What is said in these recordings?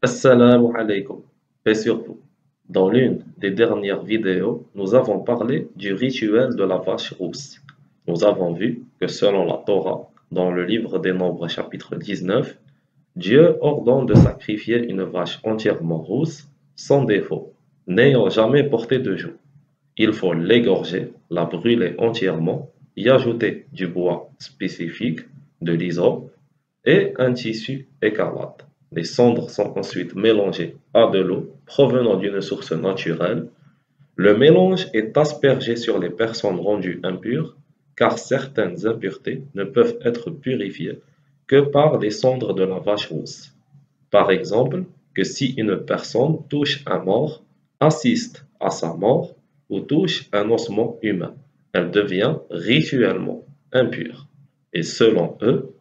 Assalamu alaikum. Et surtout, dans l'une des dernières vidéos, nous avons parlé du rituel de la vache rousse. Nous avons vu que selon la Torah, dans le livre des Nombres chapitre 19, Dieu ordonne de sacrifier une vache entièrement rousse, sans défaut, n'ayant jamais porté de joug. Il faut l'égorger, la brûler entièrement, y ajouter du bois spécifique, de l'hysope et un tissu écarlate. Les cendres sont ensuite mélangées à de l'eau provenant d'une source naturelle. Le mélange est aspergé sur les personnes rendues impures, car certaines impuretés ne peuvent être purifiées que par les cendres de la vache rousse. Par exemple, que si une personne touche un mort, assiste à sa mort ou touche un ossement humain, elle devient rituellement impure. Et selon eux,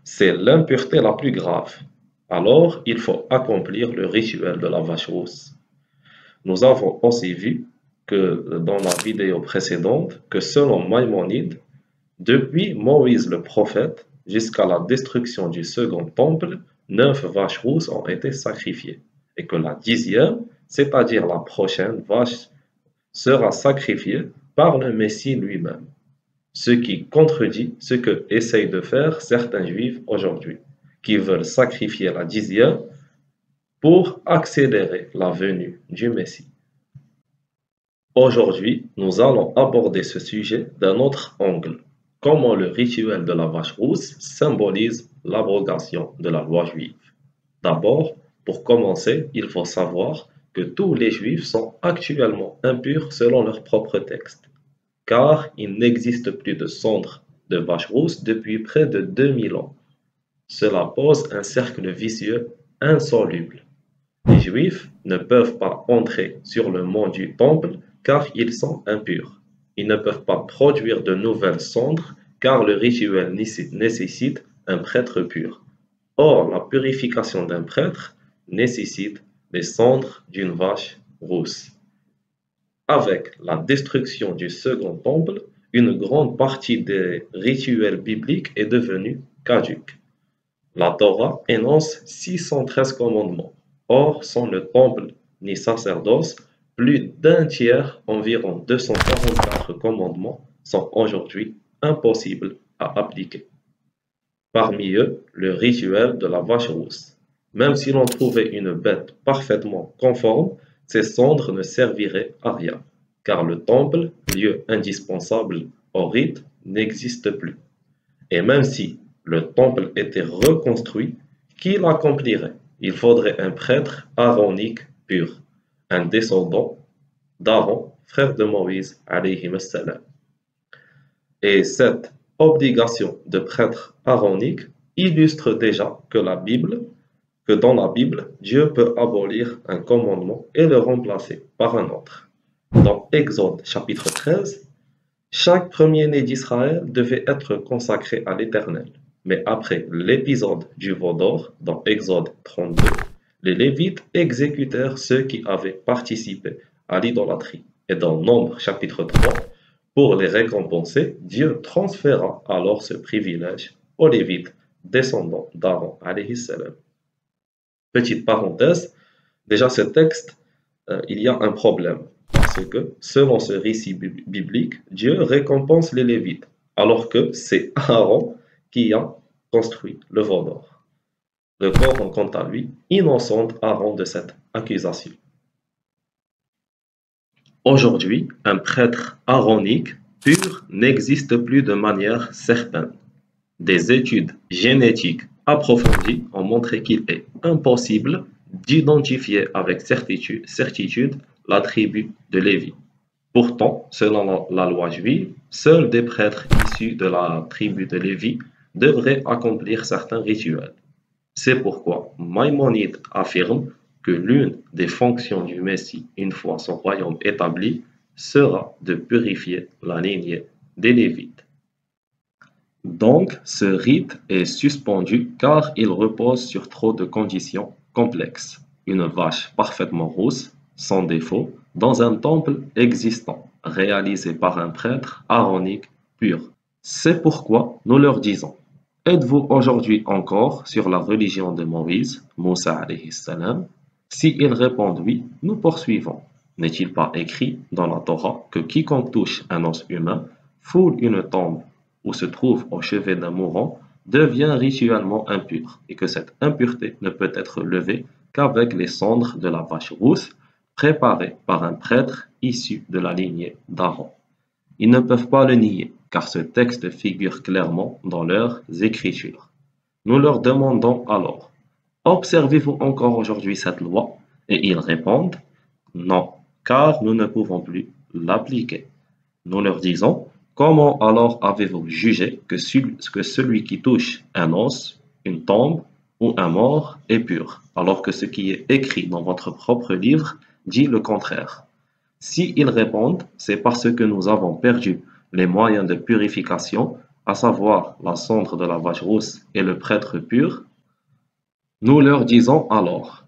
c'est l'impureté la plus grave. Alors, il faut accomplir le rituel de la vache rousse. Nous avons aussi vu que dans la vidéo précédente, que selon Maïmonide, depuis Moïse le prophète jusqu'à la destruction du second temple, 9 vaches rousses ont été sacrifiées. Et que la 10e, c'est-à-dire la prochaine vache, sera sacrifiée par le Messie lui-même. Ce qui contredit ce que essayent de faire certains juifs aujourd'hui, qui veulent sacrifier la 10e pour accélérer la venue du Messie. Aujourd'hui, nous allons aborder ce sujet d'un autre angle. Comment le rituel de la vache rousse symbolise l'abrogation de la loi juive. D'abord, pour commencer, il faut savoir que tous les juifs sont actuellement impurs selon leur propre texte, car il n'existe plus de cendres de vache rousse depuis près de 2000 ans. Cela pose un cercle vicieux insoluble. Les Juifs ne peuvent pas entrer sur le mont du Temple car ils sont impurs. Ils ne peuvent pas produire de nouvelles cendres car le rituel nécessite un prêtre pur. Or, la purification d'un prêtre nécessite les cendres d'une vache rousse. Avec la destruction du second temple, une grande partie des rituels bibliques est devenue caduque. La Torah énonce 613 commandements. Or, sans le temple ni sacerdoce, plus d'un tiers, environ 244 commandements, sont aujourd'hui impossibles à appliquer. Parmi eux, le rituel de la vache rousse. Même si l'on trouvait une bête parfaitement conforme, ses cendres ne serviraient à rien, car le temple, lieu indispensable au rite, n'existe plus. Et même si le temple était reconstruit, qui l'accomplirait? Il faudrait un prêtre aaronique pur, un descendant d'Aaron, frère de Moïse, alayhi salam. Et cette obligation de prêtre aaronique illustre déjà que dans la Bible, Dieu peut abolir un commandement et le remplacer par un autre. Dans Exode chapitre 13, chaque premier-né d'Israël devait être consacré à l'Éternel. Mais après l'épisode du veau d'or, dans Exode 32, les Lévites exécutèrent ceux qui avaient participé à l'idolâtrie. Et dans Nombres chapitre 3, pour les récompenser, Dieu transféra alors ce privilège aux Lévites, descendants d'Aaron alayhi salam. Petite parenthèse, déjà ce texte, il y a un problème. Parce que, selon ce récit biblique, Dieu récompense les Lévites, alors que c'est Aaron qui a construit le veau d'or. Le Coran, quant à lui, innocente Aaron de cette accusation. Aujourd'hui, un prêtre aaronique pur n'existe plus de manière certaine. Des études génétiques approfondies ont montré qu'il est impossible d'identifier avec certitude la tribu de Lévi. Pourtant, selon la loi juive, seuls des prêtres issus de la tribu de Lévi devraient accomplir certains rituels. C'est pourquoi Maïmonide affirme que l'une des fonctions du Messie, une fois son royaume établi, sera de purifier la lignée des Lévites. Donc, ce rite est suspendu car il repose sur trop de conditions complexes. Une vache parfaitement rousse, sans défaut, dans un temple existant, réalisé par un prêtre aaronique pur. C'est pourquoi nous leur disons, Êtes-vous aujourd'hui encore sur la religion de Moïse, Moussa alayhi salam? Si ils répondent oui, nous poursuivons. N'est-il pas écrit dans la Torah que quiconque touche un os humain, foule une tombe ou se trouve au chevet d'un mourant, devient rituellement impur et que cette impureté ne peut être levée qu'avec les cendres de la vache rousse préparées par un prêtre issu de la lignée d'Aaron. Ils ne peuvent pas le nier, car ce texte figure clairement dans leurs écritures. Nous leur demandons alors, observez-vous encore aujourd'hui cette loi? Et ils répondent, non, car nous ne pouvons plus l'appliquer. Nous leur disons, comment alors avez-vous jugé que celui qui touche un os, une tombe ou un mort est pur, alors que ce qui est écrit dans votre propre livre dit le contraire? Si ils répondent, c'est parce que nous avons perdu les moyens de purification, à savoir la cendre de la vache rousse et le prêtre pur, nous leur disons alors,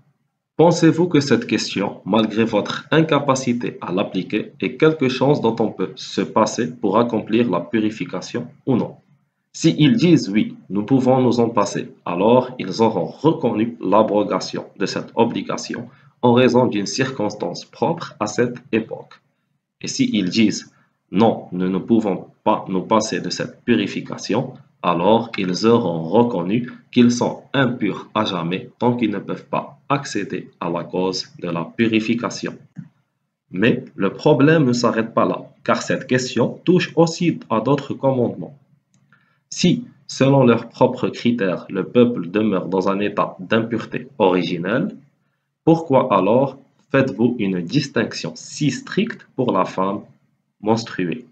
pensez-vous que cette question, malgré votre incapacité à l'appliquer, est quelque chose dont on peut se passer pour accomplir la purification ou non? Si ils disent oui, nous pouvons nous en passer, alors ils auront reconnu l'abrogation de cette obligation en raison d'une circonstance propre à cette époque. Et si ils disent non, nous ne pouvons pas nous passer de cette purification, alors ils auront reconnu qu'ils sont impurs à jamais tant qu'ils ne peuvent pas accéder à la cause de la purification. Mais le problème ne s'arrête pas là, car cette question touche aussi à d'autres commandements. Si, selon leurs propres critères, le peuple demeure dans un état d'impureté originelle, pourquoi alors faites-vous une distinction si stricte pour la femme menstruée?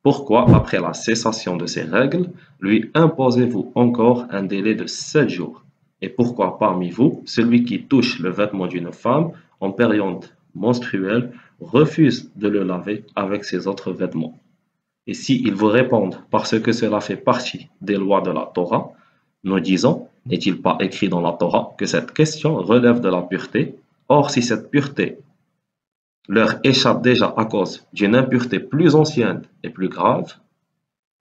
Pourquoi, après la cessation de ces règles, lui imposez-vous encore un délai de 7 jours? Et pourquoi parmi vous, celui qui touche le vêtement d'une femme en période menstruelle refuse de le laver avec ses autres vêtements? Et s'ils vous répondent parce que cela fait partie des lois de la Torah, nous disons, n'est-il pas écrit dans la Torah que cette question relève de la pureté? Or, si cette pureté leur échappe déjà à cause d'une impureté plus ancienne et plus grave,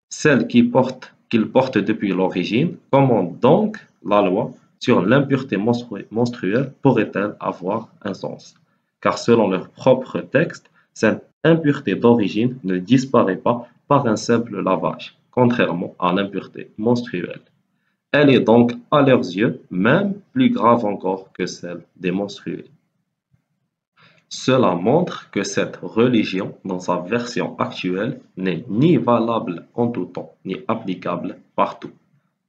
celle qu'ils portent depuis l'origine, comment donc la loi sur l'impureté menstruelle pourrait-elle avoir un sens? Car selon leur propre texte, cette impureté d'origine ne disparaît pas par un simple lavage, contrairement à l'impureté menstruelle. Elle est donc, à leurs yeux, même plus grave encore que celle des menstrués. Cela montre que cette religion, dans sa version actuelle, n'est ni valable en tout temps, ni applicable partout.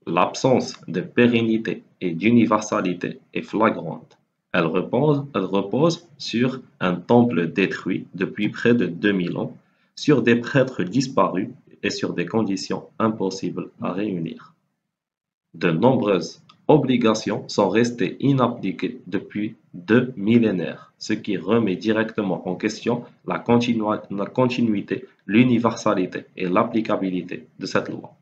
L'absence de pérennité et d'universalité est flagrante. Elle repose sur un temple détruit depuis près de 2000 ans, sur des prêtres disparus et sur des conditions impossibles à réunir. De nombreuses obligations sont restées inappliquées depuis 2 millénaires, ce qui remet directement en question la continuité, l'universalité et l'applicabilité de cette loi.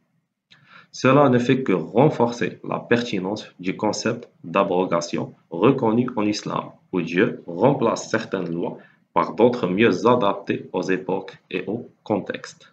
Cela ne fait que renforcer la pertinence du concept d'abrogation reconnu en islam, où Dieu remplace certaines lois par d'autres mieux adaptées aux époques et aux contextes.